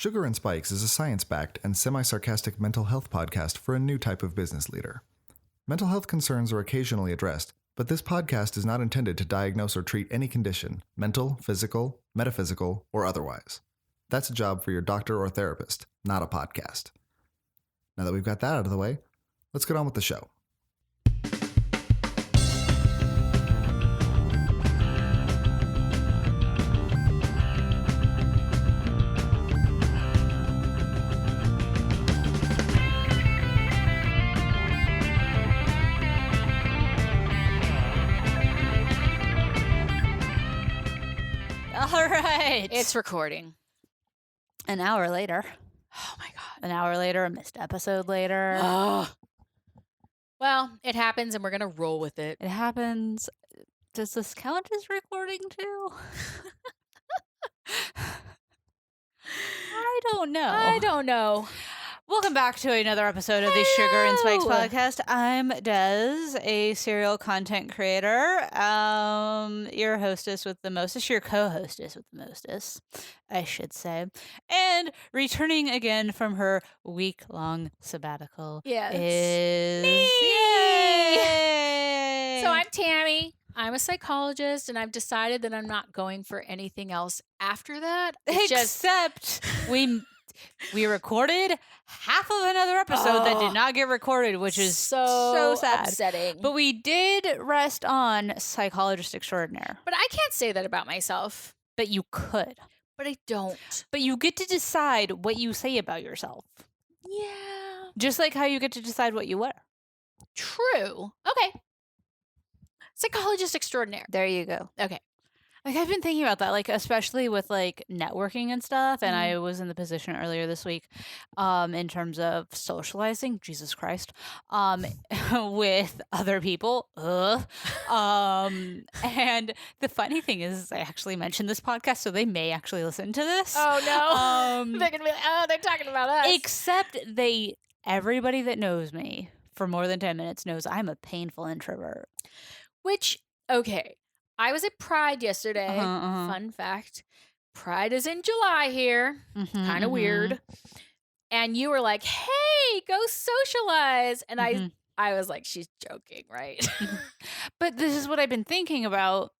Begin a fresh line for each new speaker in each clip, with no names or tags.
Sugar and Spikes is a science-backed and semi-sarcastic mental health podcast for a new type of business leader. Mental health concerns are occasionally addressed, but this podcast is not intended to diagnose or treat any condition, mental, physical, metaphysical, or otherwise. That's a job for your doctor or therapist, not a podcast. Now that we've got that out of the way, let's get on with the show.
All right.
It's recording.
An hour later.
Oh my God.
An hour later, a missed episode later.
Oh. Well, it happens and we're going to roll with it.
It happens. Does this count as recording too? I don't know. Welcome back to another episode of the Sugar and Spikes podcast. I'm Dez, a serial content creator, your hostess with the mostest, your co-hostess with the mostest, I should say. And returning again from her week-long sabbatical is...
me!
Yay!
So I'm Tammy. I'm a psychologist and I've decided that I'm not going for anything else after that.
Except we recorded half of another episode that did not get recorded, which is so sad.
Upsetting.
But we did rest on Psychologist Extraordinaire.
But I can't say that about myself.
But you could.
But I don't.
But you get to decide what you say about yourself.
Yeah.
Just like how you get to decide what you wear.
True. Okay. Psychologist Extraordinaire.
There you go.
Okay.
Like, I've been thinking about that, like, especially with, like, networking and stuff, and I was in the position earlier this week, in terms of socializing, Jesus Christ, with other people, and the funny thing is I actually mentioned this podcast, so they may actually listen to this.
Oh, no. They're going to be like, oh, they're talking about us.
Except everybody that knows me for more than 10 minutes knows I'm a painful introvert.
Which, okay. I was at Pride yesterday. Fun fact. Pride is in July here. Kind of weird. And you were like, hey, go socialize. And I was like, she's joking, right?
But this is what I've been thinking about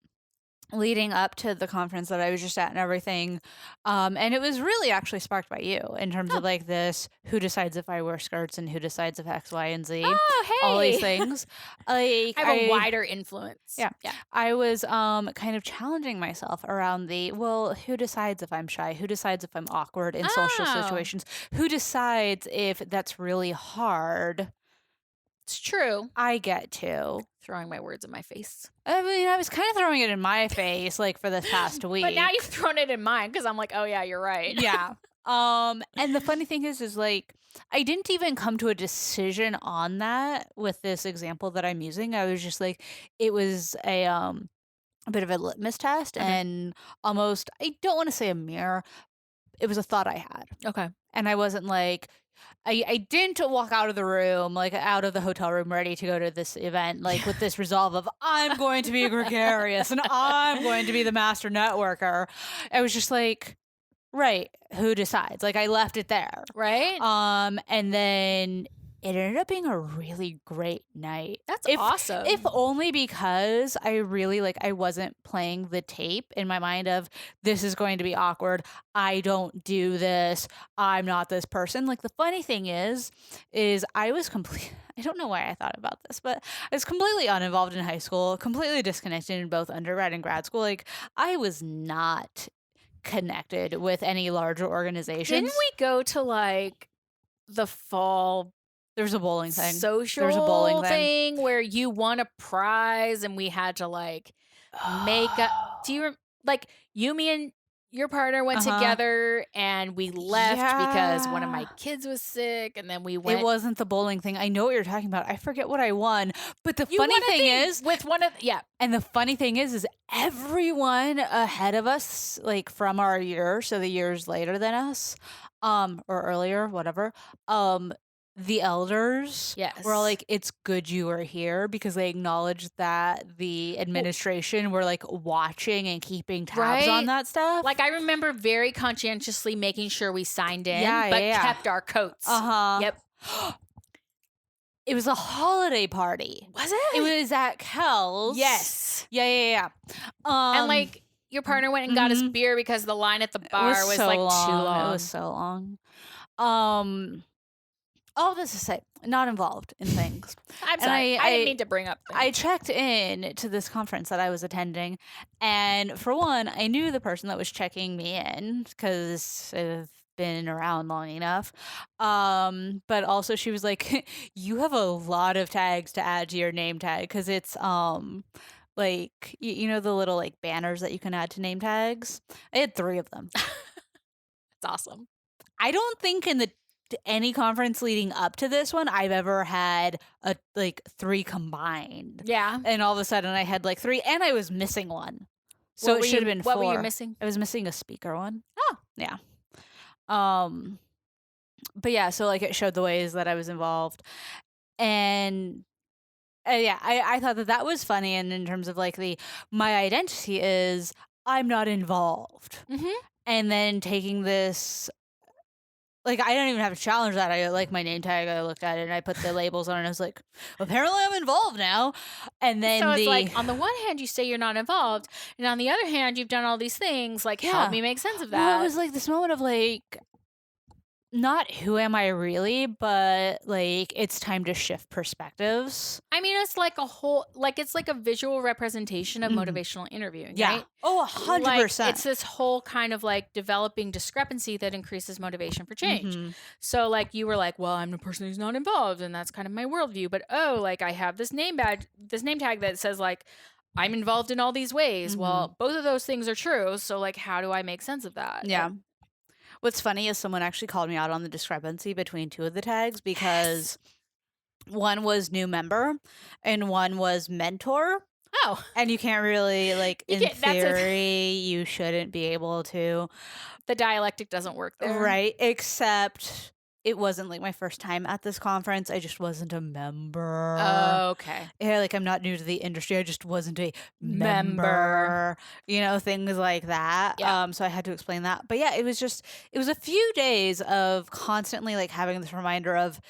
leading up to the conference that I was just at and everything. And it was really actually sparked by you in terms of like this, who decides if I wear skirts and who decides if X, Y, and Z.
Oh, hey.
All these things. Like,
I have a wider influence.
Yeah. I was kind of challenging myself around who decides if I'm shy? Who decides if I'm awkward in social situations? Who decides if that's really hard?
It's true.
I get to.
Throwing my words in my face.
I mean, I was kind of throwing it in my face, like, for this past week.
But now you've thrown it in mine, because I'm like, oh, yeah, you're right.
Yeah. And the funny thing is like, I didn't even come to a decision on that with this example that I'm using. I was just like, it was a bit of a litmus test and almost, I don't want to say a mirror. It was a thought I had.
Okay.
And I wasn't like, I didn't walk out of the room, like out of the hotel room ready to go to this event, like with this resolve of I'm going to be gregarious and I'm going to be the master networker. I was just like, right, who decides? Like, I left it there.
Right.
And then it ended up being a really great night.
That's awesome.
If only because I really, I wasn't playing the tape in my mind of, this is going to be awkward. I don't do this. I'm not this person. Like, the funny thing is I was I don't know why I thought about this, but I was completely uninvolved in high school, completely disconnected in both undergrad and grad school. Like, I was not connected with any larger organizations.
Didn't we go to, like, the fall...
There's a bowling thing.
There's a bowling thing where you won a prize and we had to make up. Do you you, me, and your partner went together and we left because one of my kids was sick and then we went.
It wasn't the bowling thing. I know what you're talking about. I forget what I won. But the funny thing is
with one of
and the funny thing is everyone ahead of us, like from our year, so the years later than us, or earlier, whatever, the elders
Yes.
were all like, it's good you were here, because they acknowledged that the administration were like watching and keeping tabs on that stuff.
Like, I remember very conscientiously making sure we signed in, but
Yeah.
kept our coats.
Yep. It was a holiday party.
Was it?
It was at Kel's.
Yes.
Yeah.
And like, your partner went and got his beer because the line at the bar was
so
like
long.
too long.
It was so long. All this to say, not involved in things.
I'm sorry. I didn't mean to bring up things.
I checked in to this conference that I was attending, and for one, I knew the person that was checking me in because I've been around long enough. But also she was like, you have a lot of tags to add to your name tag, because it's like you know the little like banners that you can add to name tags. I had 3 of them.
That's awesome.
I don't think in any conference leading up to this one I've ever had a like 3 combined.
Yeah.
And all of a sudden I had like 3, and I was missing one. So it should have been 4.
What were you missing?
I was missing a speaker one.
Oh.
Yeah. But yeah, so like it showed the ways that I was involved. And yeah, I thought that was funny, and in terms of like my identity is I'm not involved. And then taking this, like, I don't even have to challenge that. I like my name tag. I looked at it and I put the labels on it. And I was like, apparently I'm involved now. And then
so it's like, on the one hand, you say you're not involved, and on the other hand, you've done all these things. Like, help me make sense of that.
Well, it was like this moment of like, not who am I really, but like it's time to shift perspectives.
I mean, it's like it's like a visual representation of motivational interviewing, right?
Oh, 100%.
Like, it's this whole kind of like developing discrepancy that increases motivation for change. So like you were like, well, I'm the person who's not involved, and that's kind of my worldview. But like I have this name tag that says like I'm involved in all these ways. Well, both of those things are true. So like, how do I make sense of that?
Yeah. What's funny is someone actually called me out on the discrepancy between 2 of the tags, because one was new member and one was mentor.
Oh.
And you can't really, like, in theory, you shouldn't be able to.
The dialectic doesn't work there.
Right. Except it wasn't like my first time at this conference. I just wasn't a member.
Oh, okay.
Yeah, like I'm not new to the industry. I just wasn't a member. You know, things like that.
Yeah.
So I had to explain that. But yeah, it was a few days of constantly like having this reminder of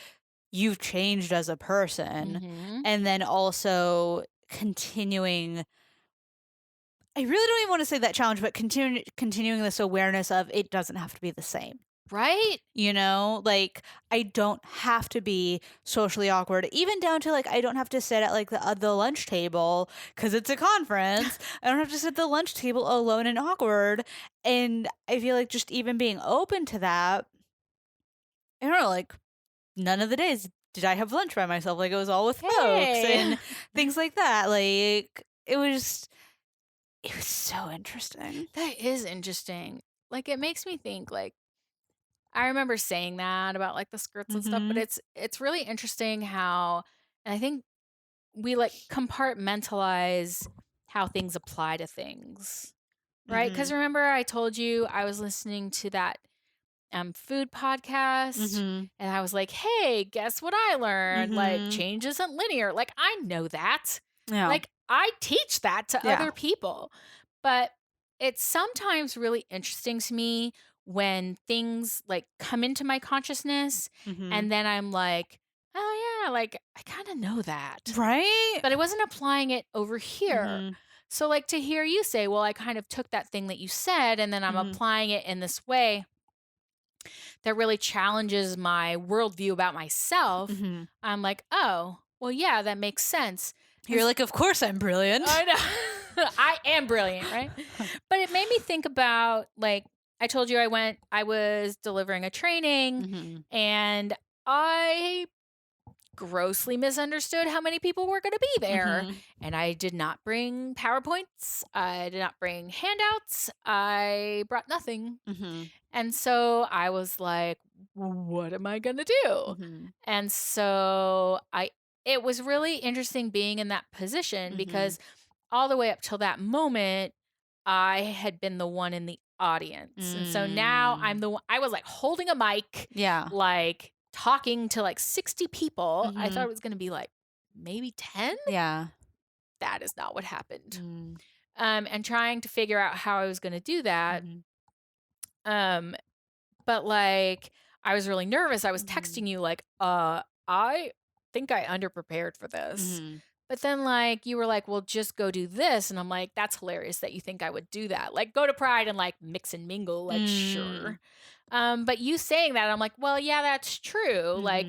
you've changed as a person. And then also continuing, I really don't even want to say that challenge, but continuing this awareness of it doesn't have to be the same.
Right?
You know, like I don't have to be socially awkward, even down to like I don't have to sit at like the lunch table because it's a conference. I don't have to sit at the lunch table alone and awkward. And I feel like just even being open to that, I don't know, like none of the days did I have lunch by myself. Like it was all with folks and things like that. Like it was so interesting.
That is interesting. Like it makes me think like, I remember saying that about like the skirts and stuff, but it's really interesting how, and I think we like compartmentalize how things apply to things, right? Because remember I told you I was listening to that food podcast and I was like, hey, guess what I learned? Like change isn't linear. Like I know that.
Yeah.
Like I teach that to other people, but it's sometimes really interesting to me when things like come into my consciousness and then I'm like, oh yeah, like I kind of know that.
Right.
But I wasn't applying it over here. So like to hear you say, well, I kind of took that thing that you said and then I'm applying it in this way that really challenges my worldview about myself. I'm like, oh, well, yeah, that makes sense.
You're like, of course I'm brilliant.
I know. I am brilliant, right? But it made me think about like, I told you I was delivering a training and I grossly misunderstood how many people were going to be there. And I did not bring PowerPoints. I did not bring handouts. I brought nothing. And so I was like, what am I going to do? And so it was really interesting being in that position because all the way up till that moment, I had been the one in the audience. And so now I'm the one, I was like holding a mic, like talking to like 60 people. I thought it was going to be like maybe 10.
Yeah.
That is not what happened. And trying to figure out how I was going to do that. But like, I was really nervous. I was texting you like, I think I underprepared for this. But then like, you were like, well, just go do this. And I'm like, that's hilarious that you think I would do that. Like, go to Pride and like mix and mingle. Like, sure. But you saying that, I'm like, well, yeah, that's true. Like,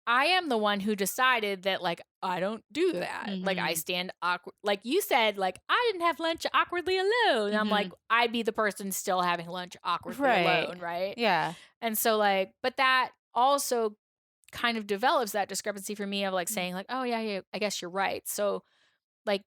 I am the one who decided that, like, I don't do that. Like, I stand awkward. Like you said, like, I didn't have lunch awkwardly alone. And I'm like, I'd be the person still having lunch awkwardly alone, right?
Yeah.
And so, like, but that also kind of develops that discrepancy for me of, like, saying, like, oh, yeah, I guess you're right. So, like,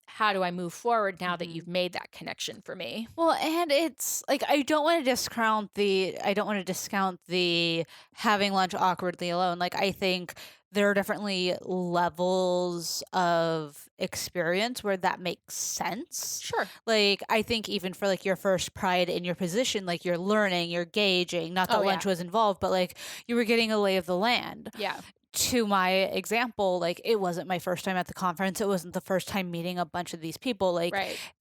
how do I move forward now that you've made that connection for me?
Well, and it's like I don't want to discount the having lunch awkwardly alone. Like I think there are definitely levels of experience where that makes sense.
Sure.
Like I think even for like your first Pride in your position, like you're learning, you're gauging, not that lunch was involved, but like you were getting a lay of the land.
Yeah.
To my example, like it wasn't my first time at the conference. It wasn't the first time meeting a bunch of these people. Like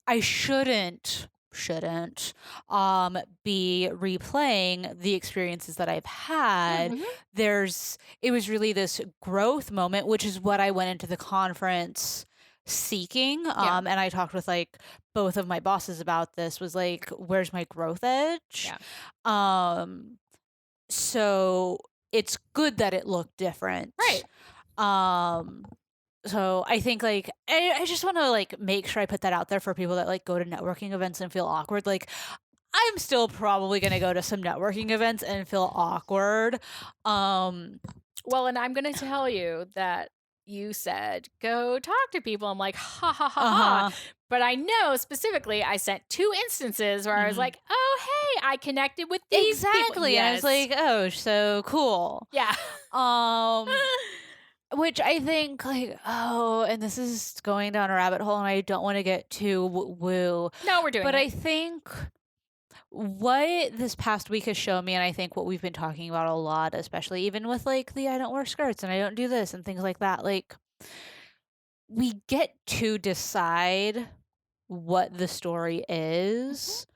I shouldn't be replaying the experiences that I've had. It was really this growth moment, which is what I went into the conference seeking. And I talked with like both of my bosses about this, was like, where's my growth edge? So it's good that it looked different.
Right.
So I think like I just want to like make sure I put that out there for people that like go to networking events and feel awkward. Like I'm still probably going to go to some networking events and feel awkward.
Well, and I'm going to tell you that you said go talk to people. I'm like, ha ha ha ha. But I know specifically I sent 2 instances where I was like, oh, hey, I connected with these people.
Exactly. Yes. I was like, oh, so cool.
Yeah.
Which I think like, and this is going down a rabbit hole and I don't want to get too woo.
No, we're doing it.
But I think what this past week has shown me, and I think what we've been talking about a lot, especially even with like the I don't wear skirts and I don't do this and things like that, like we get to decide what the story is.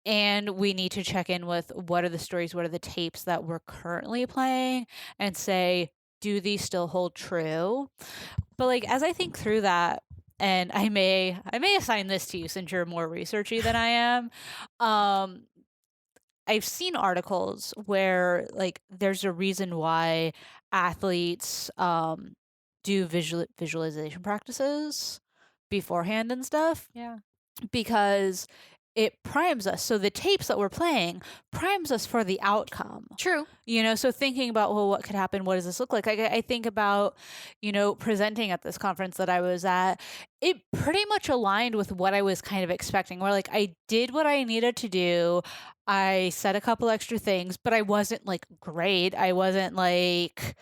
And we need to check in with what are the stories, what are the tapes that we're currently playing, and say, do these still hold true? But like as I think through that, and I may assign this to you since you're more researchy than I am. I've seen articles where like there's a reason why athletes do visualization practices beforehand and stuff.
Yeah.
Because it primes us. So the tapes that we're playing primes us for the outcome.
True.
You know, so thinking about, well, what could happen? What does this look like? I think about, you know, presenting at this conference that I was at. It pretty much aligned with what I was kind of expecting, where like I did what I needed to do. I said a couple extra things, but I wasn't like great. I wasn't like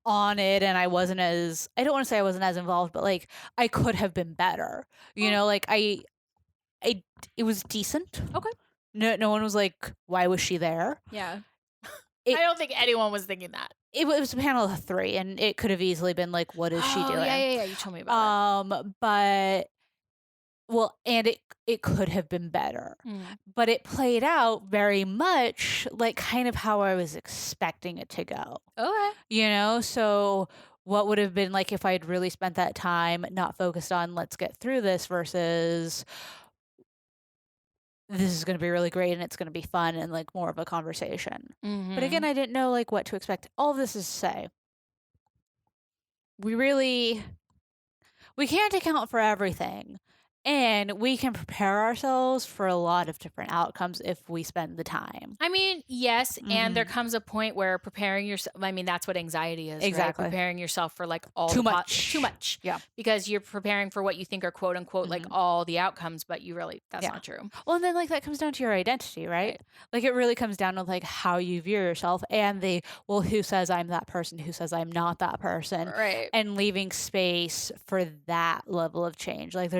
on it, and I don't want to say I wasn't as involved, but like I could have been better. You know, like it was decent.
Okay.
No one was like, why was she there?
Yeah. I don't think anyone was thinking that.
It was a panel of 3, and it could have easily been like, what is she doing?
Yeah. You told me about
that. But well, and it could have been better. But it played out very much like kind of how I was expecting it to go.
Okay.
You know, so what would have been like if I'd really spent that time not focused on let's get through this versus this is going to be really great and it's going to be fun and like more of a conversation. But again, I didn't know like what to expect. All of this is to say, we can't account for everything. And we can prepare ourselves for a lot of different outcomes if we spend the time.
I mean, yes. And there comes a point where preparing yourself, I mean, that's what anxiety is. Exactly. Right? Preparing yourself for like all
too much.
Too much.
Yeah.
Because you're preparing for what you think are quote unquote like all the outcomes, but that's not true.
Well, and then like that comes down to your identity, right? Like it really comes down to like how you view yourself and who says I'm that person, who says I'm not that person.
Right.
And leaving space for that level of change. Like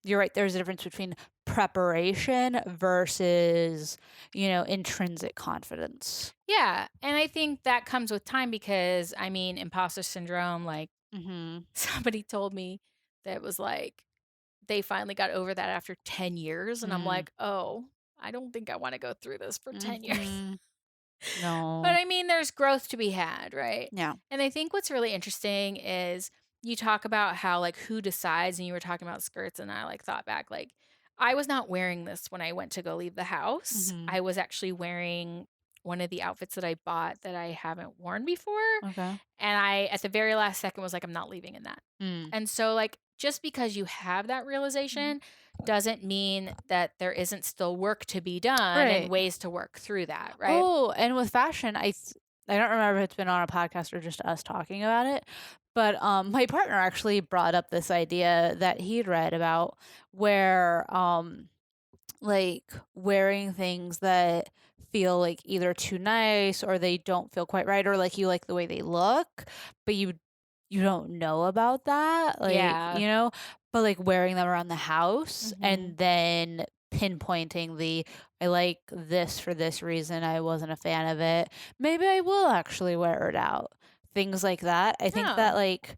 you're right, there's a difference between preparation versus, intrinsic confidence.
Yeah. And I think that comes with time because, I mean, imposter syndrome, like somebody told me that it was like they finally got over that after 10 years. And I'm like, oh, I don't think I want to go through this for 10 years.
No.
But I mean, there's growth to be had, right?
Yeah.
And I think what's really interesting is you talk about how, like, who decides, and you were talking about skirts, and I, like, thought back, like, I was not wearing this when I went to go leave the house. I was actually wearing one of the outfits that I bought that I haven't worn before.
Okay.
And I, at the very last second, was like, I'm not leaving in that. And so, like, just because you have that realization doesn't mean that there isn't still work to be done and ways to work through that, right?
Oh, and with fashion, I don't remember if it's been on a podcast or just us talking about it, but my partner actually brought up this idea that he'd read about where like wearing things that feel like either too nice or they don't feel quite right, or like you like the way they look, but you don't know about that,
Yeah.
but like wearing them around the house and then pinpointing I like this for this reason, I wasn't a fan of it, maybe I will actually wear it out, things like that. I think that like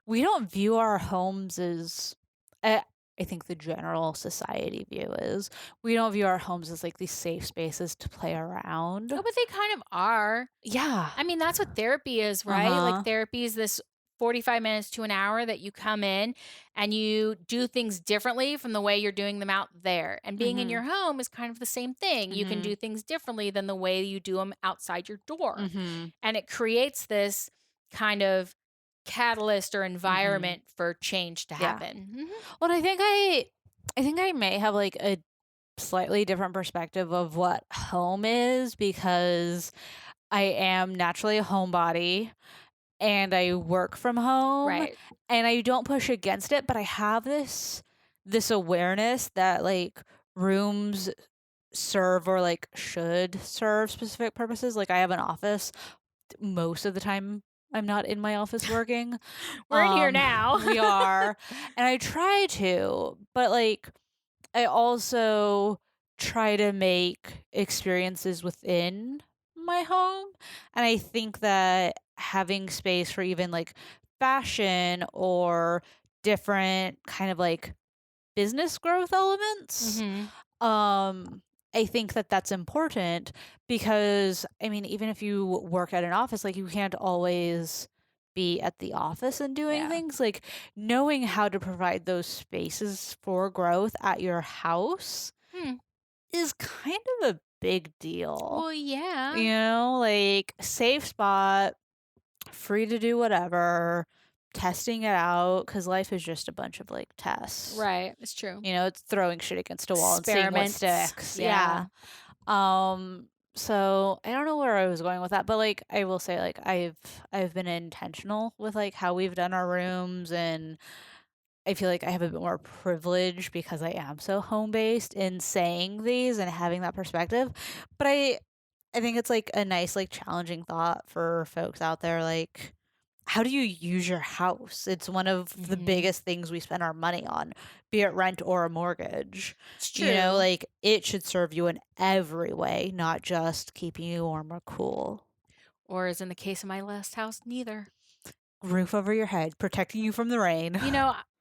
we don't view our homes as I think the general society view is we don't view our homes as like these safe spaces to play around.
Oh, but they kind of are.
Yeah.
I mean, that's what therapy is, right? Like, therapy is this 45 minutes to an hour that you come in and you do things differently from the way you're doing them out there. And being in your home is kind of the same thing. You can do things differently than the way you do them outside your door. And it creates this kind of catalyst or environment for change to happen.
Well, I think I may have like a slightly different perspective of what home is because I am naturally a homebody and I work from home.
Right.
And I don't push against it, but I have this awareness that like rooms serve or like should serve specific purposes. Like I have an office most of the time. I'm not in my office working.
We're in here now.
We are. And I try to, but like I also try to make experiences within my home. And I think that having space for even like fashion or different kind of like business growth elements, I think that that's important because, I mean, even if you work at an office, like you can't always be at the office and doing things. Like knowing how to provide those spaces for growth at your house is kind of a big deal.
Well, yeah.
Like safe spot, free to do whatever, testing it out because life is just a bunch of like tests.
Right. It's true.
It's throwing shit against a wall and seeing what sticks.
Yeah.
So I don't know where I was going with that, but like I will say like I've been intentional with like how we've done our rooms, and I feel like I have a bit more privilege because I am so home based in saying these and having that perspective. But I think it's like a nice like challenging thought for folks out there, like how do you use your house? It's one of the biggest things we spend our money on, be it rent or a mortgage.
It's true.
Like it should serve you in every way, not just keeping you warm or cool.
Or as in the case of my last house, neither.
Roof over your head, protecting you from the rain.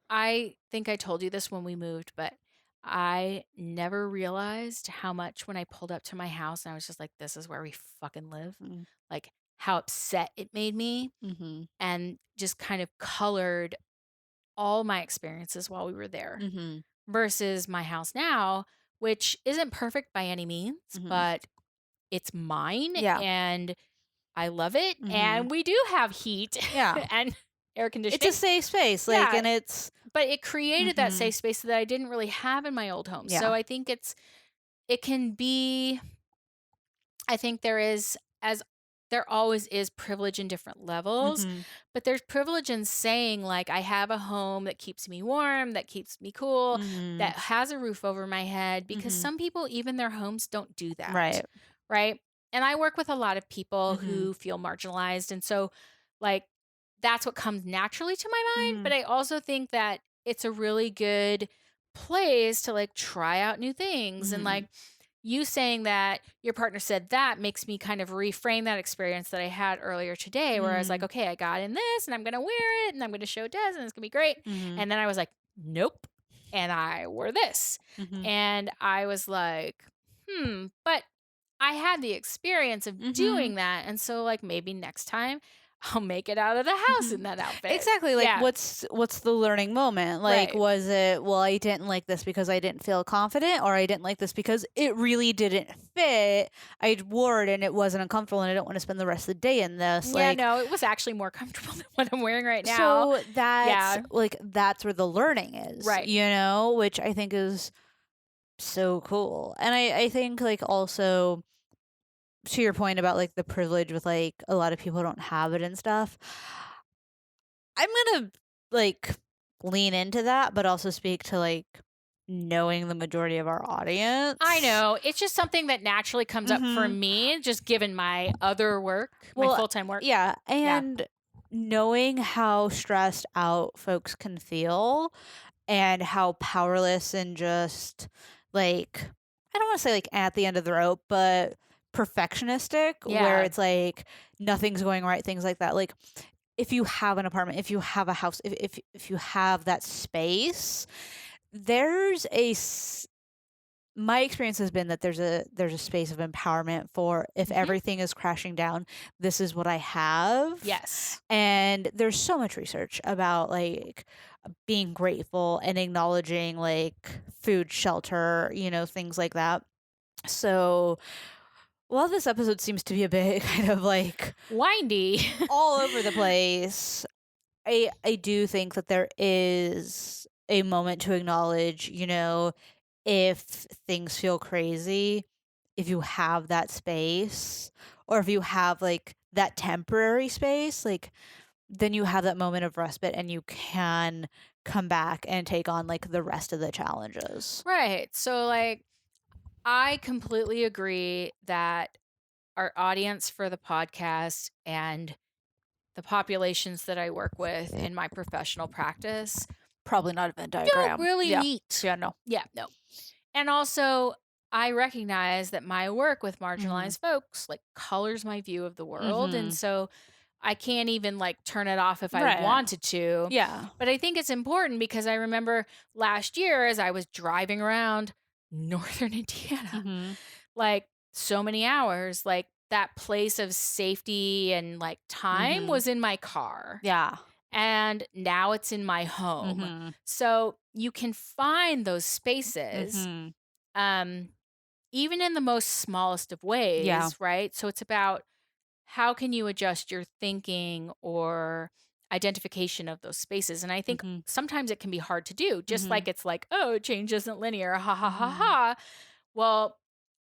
I think I told you this when we moved, but I never realized how much when I pulled up to my house and I was just like, this is where we fucking live. Like how upset it made me and just kind of colored all my experiences while we were there versus my house now, which isn't perfect by any means, but it's mine and I love it. And we do have heat and air conditioning.
It's a safe space. Like, and it's.
But it created that safe space that I didn't really have in my old home.
Yeah.
So I think it can be, I think there always is privilege in different levels, but there's privilege in saying like, I have a home that keeps me warm, that keeps me cool, that has a roof over my head, because some people, even their homes don't do that.
Right.
Right. And I work with a lot of people who feel marginalized. And so like, that's what comes naturally to my mind. But I also think that it's a really good place to like try out new things. And like you saying that your partner said that makes me kind of reframe that experience that I had earlier today, where I was like, okay, I got in this and I'm going to wear it and I'm going to show Des and it's going to be great. And then I was like, nope. And I wore this. And I was like, but I had the experience of doing that. And so like maybe next time I'll make it out of the house in that outfit.
Exactly. Like what's the learning moment? Like, was it, well, I didn't like this because I didn't feel confident, or I didn't like this because it really didn't fit. I wore it and it wasn't uncomfortable and I don't want to spend the rest of the day in this.
Yeah, no, it was actually more comfortable than what I'm wearing right now.
So that's like, that's where the learning is. Right. You know, which I think is so cool. And I think like also, to your point about like the privilege with like a lot of people don't have it and stuff, I'm gonna like lean into that, but also speak to like knowing the majority of our audience.
I know. It's just something that naturally comes up for me, just given my other work, my full-time work.
Yeah. And knowing how stressed out folks can feel and how powerless and just like, I don't want to say like at the end of the rope, but perfectionistic, where it's like nothing's going right, things like that. Like if you have an apartment, if you have a house, if you have that space, there's my experience has been that there's a space of empowerment for if everything is crashing down, this is what I have.
Yes.
And there's so much research about like being grateful and acknowledging like food, shelter, you know, things like that. So while this episode seems to be a bit kind of like
windy,
all over the place, I do think that there is a moment to acknowledge, you know, if things feel crazy, if you have that space, or if you have like that temporary space, like then you have that moment of respite and you can come back and take on like the rest of the challenges.
Right. So like I completely agree that our audience for the podcast and the populations that I work with in my professional practice,
probably not a Venn diagram,
don't really meet.
Yeah, no.
And also, I recognize that my work with marginalized folks like colors my view of the world, and so I can't even like turn it off if I wanted to.
Yeah.
But I think it's important because I remember last year as I was driving around northern Indiana, like so many hours, like that place of safety and like time was in my car.
Yeah.
And now it's in my home. So you can find those spaces, even in the most smallest of ways, right? So it's about how can you adjust your thinking or identification of those spaces. And I think sometimes it can be hard to do, just like it's like, oh, change isn't linear, ha ha ha ha. Well,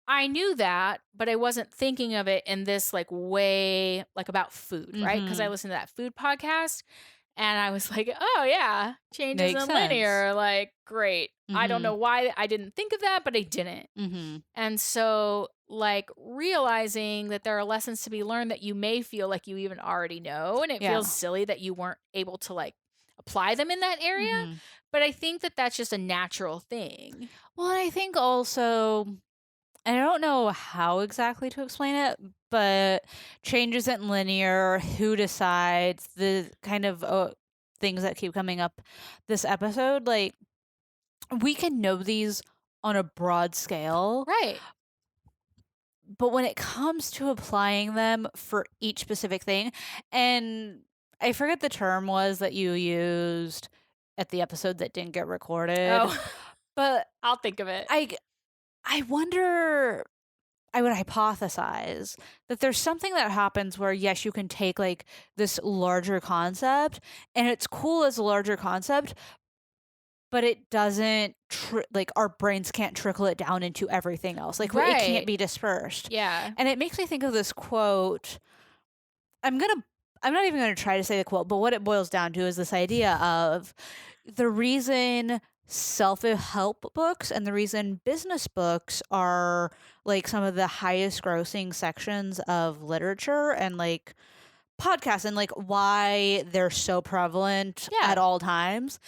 I knew that, but I wasn't thinking of it in this like way, like about food, right? Because I listened to that food podcast and I was like, oh yeah, change isn't linear. Like, great. I don't know why I didn't think of that, but I didn't. And so like realizing that there are lessons to be learned that you may feel like you even already know. And it feels silly that you weren't able to like apply them in that area. But I think that that's just a natural thing.
Well, I think also, I don't know how exactly to explain it, but change isn't linear. Who decides? The kind of things that keep coming up this episode, like we can know these on a broad scale.
Right.
But when it comes to applying them for each specific thing, and I forget the term was that you used at the episode that didn't get recorded. But
I'll think of it.
I wonder, I would hypothesize that there's something that happens where, yes, you can take like this larger concept and it's cool as a larger concept, but it doesn't, like our brains can't trickle it down into everything else. Like it can't be dispersed.
Yeah.
And it makes me think of this quote. I'm not even going to try to say the quote, but what it boils down to is this idea of the reason self-help books and the reason business books are like some of the highest grossing sections of literature and like podcasts and like why they're so prevalent at all times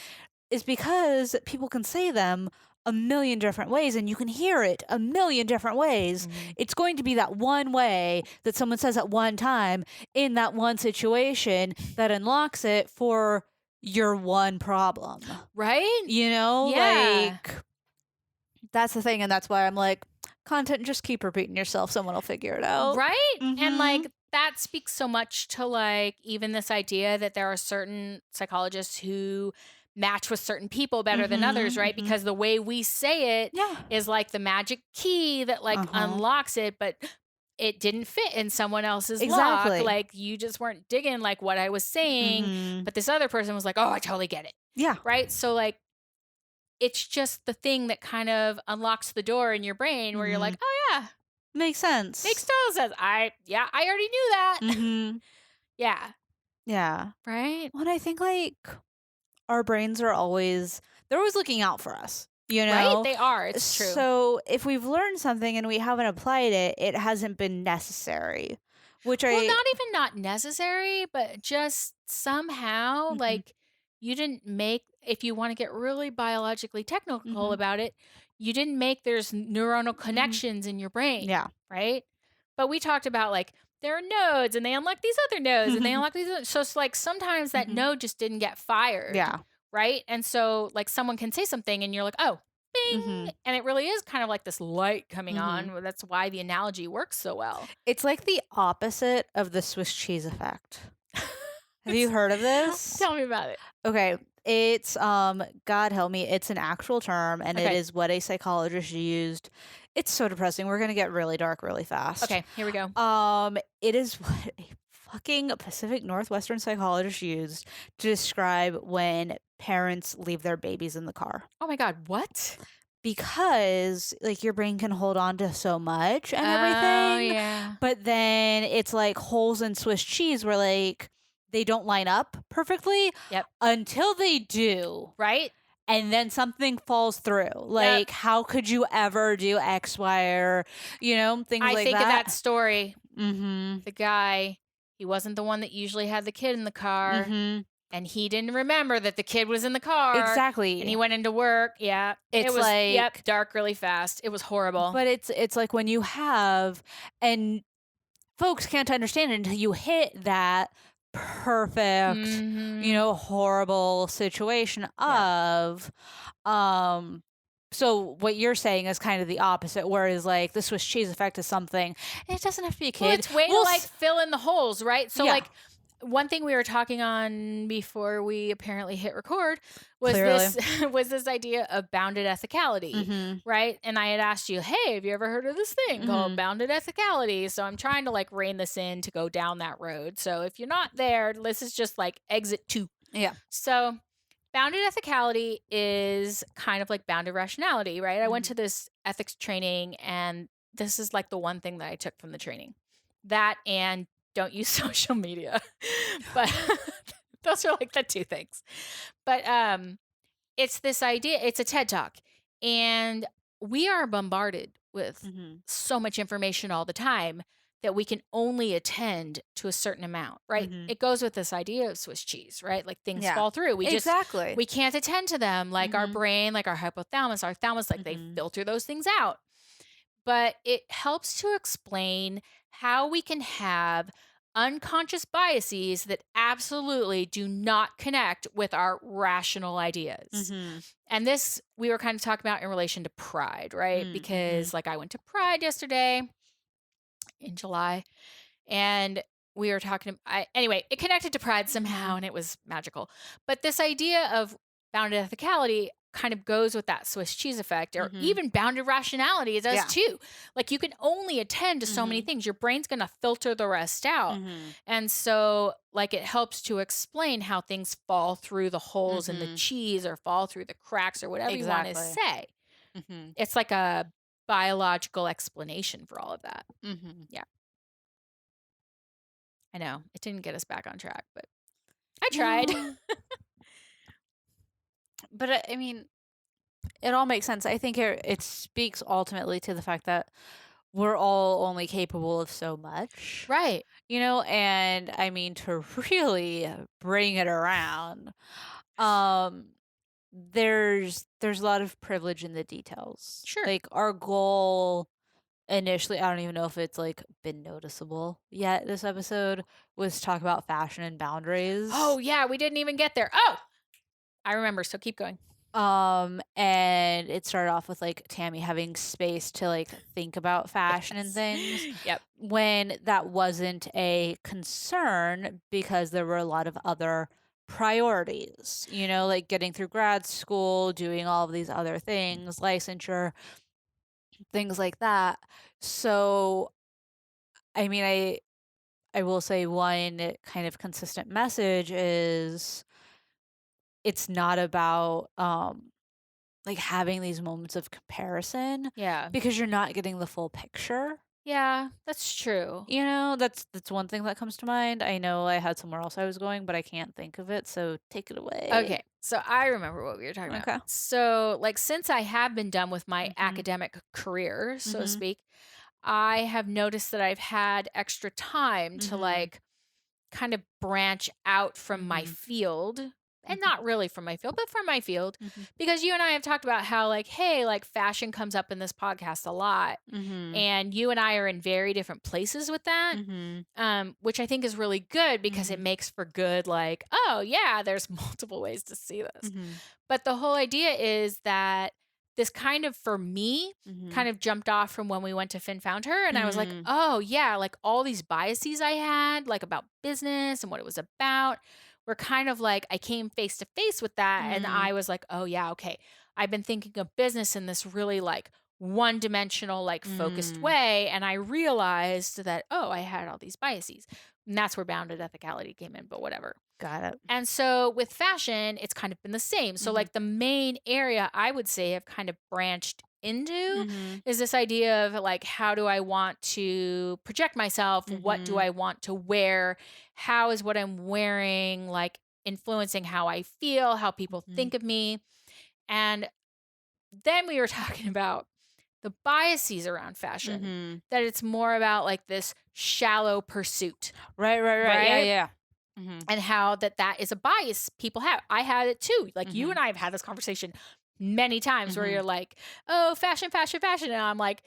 is because people can say them a million different ways and you can hear it a million different ways. It's going to be that one way that someone says at one time in that one situation that unlocks it for your one problem.
Right?
You know,
Yeah.
like that's the thing. And that's why I'm like, content, just keep repeating yourself. Someone will figure it out.
Right? And like that speaks so much to like even this idea that there are certain psychologists who match with certain people better than others, right? Because the way we say it is like the magic key that like unlocks it, but it didn't fit in someone else's lock. Like you just weren't digging like what I was saying, but this other person was like, "Oh, I totally get it."
Yeah.
Right? So like it's just the thing that kind of unlocks the door in your brain where you're like, "Oh yeah,
makes sense.
makes total sense. I already knew that." Yeah.
Yeah.
Right?
Well, I think like our brains are always looking out for us, you know?
Right? They are. It's true.
So if we've learned something and we haven't applied it, it hasn't been necessary.
Well, not even not necessary, but just somehow like you didn't make, if you want to get really biologically technical about it, you didn't make there's neuronal connections in your brain.
Yeah.
Right? But we talked about like there are nodes and they unlock these other nodes and they unlock these other. So it's like sometimes that node just didn't get fired.
Yeah.
Right? And so like someone can say something and you're like, "Oh, bing." And it really is kind of like this light coming on. That's why the analogy works so well.
It's like the opposite of the Swiss cheese effect. Have you heard of this?
Tell me about it.
Okay. It's God help me, it's an actual term and it is what a psychologist used. It's so depressing. We're gonna get really dark really fast.
Okay, here we go.
It is what a fucking Pacific Northwestern psychologist used to describe when parents leave their babies in the car.
Oh my God, what?
Because like your brain can hold on to so much and
Oh,
everything.
yeah.
But then it's like holes in Swiss cheese where like they don't line up perfectly until they do.
Right?
And then something falls through. Like, how could you ever do X, Y, or, you know, things like that?
I think of that story. The guy, he wasn't the one that usually had the kid in the car. And he didn't remember that the kid was in the car.
Exactly.
And he went into work. Yeah.
It was like
dark really fast. It was horrible.
But it's like when you have, and folks can't understand it until you hit that perfect, you know, horrible situation of, so what you're saying is kind of the opposite, whereas like the Swiss cheese effect is something, and it doesn't have to be a kid.
Well, it's way to like fill in the holes, right? So like one thing we were talking on before we apparently hit record was this idea of bounded ethicality, right? And I had asked you, hey, have you ever heard of this thing called bounded ethicality? So I'm trying to like rein this in to go down that road. So if you're not there, this is just like exit 2.
Yeah.
So bounded ethicality is kind of like bounded rationality, right? I went to this ethics training and this is like the one thing that I took from the training. That and don't use social media. But those are like the 2 things. But it's this idea, it's a TED Talk. And we are bombarded with so much information all the time that we can only attend to a certain amount, right? It goes with this idea of Swiss cheese, right? Like things fall through. We we can't attend to them. Like our brain, like our hypothalamus, our thalamus, like they filter those things out. But it helps to explain how we can have unconscious biases that absolutely do not connect with our rational ideas. And this we were kind of talking about in relation to pride, right? Because like I went to Pride yesterday in July and we were talking anyway, it connected to pride somehow and it was magical. But this idea of bounded ethicality kind of goes with that Swiss cheese effect or even bounded rationality. It does too. Like you can only attend to so many things. Your brain's going to filter the rest out. And so like it helps to explain how things fall through the holes in the cheese or fall through the cracks or whatever you want to say. It's like a biological explanation for all of that. Yeah. I know. It didn't get us back on track, but I tried.
But I mean, it all makes sense. I think it speaks ultimately to the fact that we're all only capable of so much.
Right.
You know, and I mean, to really bring it around, there's a lot of privilege in the details.
Sure.
Like our goal initially, I don't even know if it's like been noticeable yet this episode, was talk about fashion and boundaries.
Oh yeah, we didn't even get there. Oh, I remember, so keep going.
And it started off with like Tammy having space to like think about fashion and things.
Yep.
When that wasn't a concern because there were a lot of other priorities, you know, like getting through grad school, doing all of these other things, licensure, things like that. So, I mean, I will say one kind of consistent message is it's not about like having these moments of comparison
Yeah.
because you're not getting the full picture.
Yeah, that's true.
You know, that's one thing that comes to mind. I know I had somewhere else I was going, but I can't think of it, so take it away.
Okay, so I remember what we were talking
Okay.
about. So, like, since I have been done with my
Mhm.
academic career, so to
Mhm.
speak, I have noticed that I've had extra time to
Mhm.
like kind of branch out from my
Mhm.
field. And
Mhm.
not really from my field, but from my field.
Mhm.
Because you and I have talked about how, like, hey, like fashion comes up in this podcast a lot.
Mhm.
And you and I are in very different places with that.
Mhm.
Which I think is really good because it
Mhm.
makes for good, like, oh, yeah, there's multiple ways to see this.
Mhm.
But the whole idea is that this kind of, for me, kind
Mhm.
of jumped off from when we went to Finn Found Her. And I was like,
Mhm.
oh, yeah, like all these biases I had, like about business and what it was about, were kind of like, I came face to face with that. And I was like, oh, yeah, okay. I've been thinking of business in this really like one dimensional, like focused way. And I realized that, oh, I had all these biases. And that's where bounded ethicality came in, but whatever.
Got it.
And so with fashion, it's kind of been the same. So, like, the main area I would say I've kind of branched into is this idea of like, how do I want to project myself? What do I want to wear? How is what I'm wearing like influencing how I feel, how people think of me? And then we were talking about the biases around fashion, that it's more about like this shallow pursuit.
Right. Yeah, yeah.
And how that is a bias people have. I had it too. Like you and I have had this conversation many times where you're like, oh, fashion. And I'm like,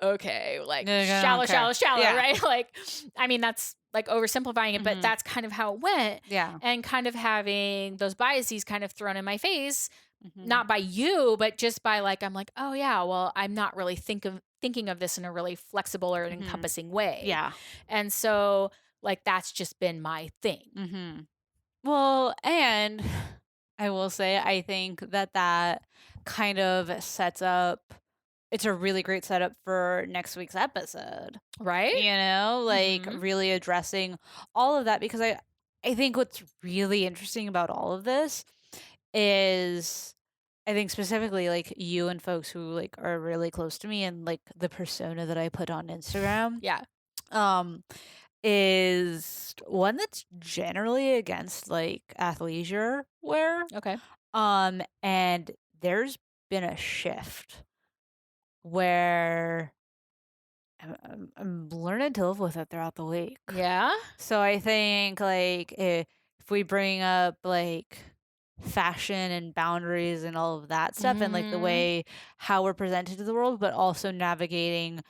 okay, like shallow,
Yeah.
right? Like, I mean, that's like oversimplifying it, but that's kind of how it went.
Yeah.
And kind of having those biases kind of thrown in my face, not by you, but just by like, I'm like, oh yeah, well, I'm not really thinking of this in a really flexible or encompassing way.
Yeah.
And so like, that's just been my thing.
Well, and I will say, I think that kind of sets up, it's a really great setup for next week's episode.
Right?
You know, like really addressing all of that, because I think what's really interesting about all of this is, I think specifically like you and folks who like are really close to me and like the persona that I put on Instagram.
Yeah.
Is one that's generally against like athleisure wear.
Okay.
And there's been a shift where I'm learning to live with it throughout the week.
Yeah.
So I think like if we bring up like fashion and boundaries and all of that stuff and like the way how we're presented to the world, but also navigating,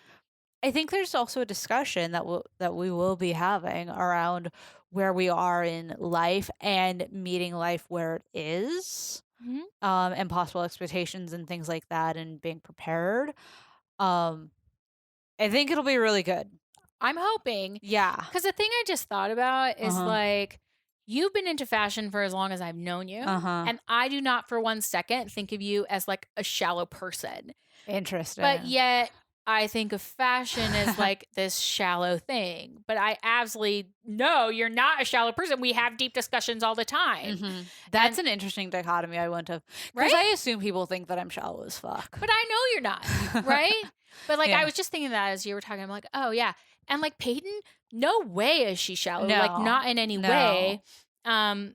I think there's also a discussion that we will be having around where we are in life and meeting life where it is, and possible expectations and things like that, and being prepared. I think it'll be really good.
I'm hoping.
Yeah.
Because the thing I just thought about is like, you've been into fashion for as long as I've known you. And I do not for one second think of you as like a shallow person.
Interesting.
But yet I think of fashion as like this shallow thing. But I absolutely know you're not a shallow person. We have deep discussions all the time.
That's an interesting dichotomy I wouldn't have. Because I assume people think that I'm shallow as fuck.
But I know you're not, right? But like, I was just thinking that as you were talking, I'm like, oh yeah. And like Peyton, no way is she shallow.
No.
Like not in any way. And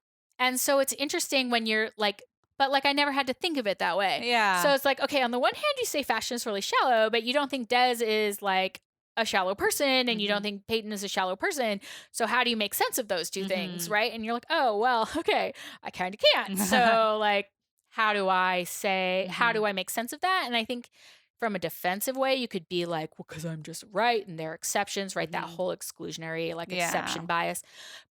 so it's interesting when you're like, but like I never had to think of it that way.
Yeah.
So it's like, okay, on the one hand, you say fashion is really shallow, but you don't think Dez is like a shallow person and you don't think Peyton is a shallow person. So how do you make sense of those two things, right? And you're like, oh, well, okay, I kind of can't. So like, how do I say, how do I make sense of that? And I think from a defensive way, you could be like, well, because I'm just right and there are exceptions, right? That whole exclusionary, like exception bias.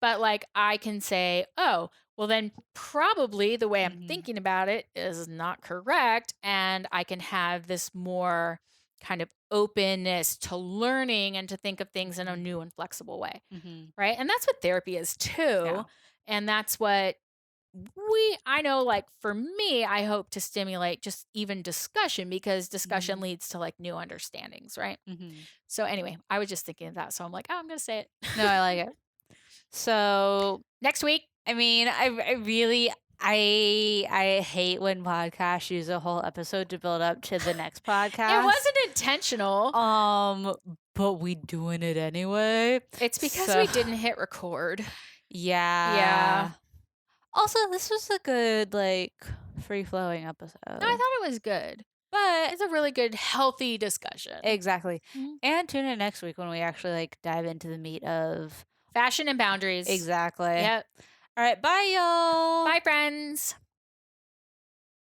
But like I can say, oh, well, then probably the way I'm thinking about it is not correct. And I can have this more kind of openness to learning and to think of things in a new and flexible way. Right. And that's what therapy is too.
Yeah.
And that's what I know, like for me, I hope to stimulate just even discussion, because discussion leads to like new understandings, right? So anyway, I was just thinking of that. So I'm like, oh, I'm going to say it.
No, I like it. So
next week.
I mean, I really, I hate when podcasts use a whole episode to build up to the next podcast.
It wasn't intentional.
But we doing it anyway.
It's because we didn't hit record.
Yeah. Also, this was a good, like, free-flowing episode.
No, I thought it was good.
But
it's a really good, healthy discussion.
Exactly. And tune in next week when we actually, like, dive into the meat of
fashion and boundaries.
Exactly.
Yep.
All right. Bye, y'all.
Bye, friends.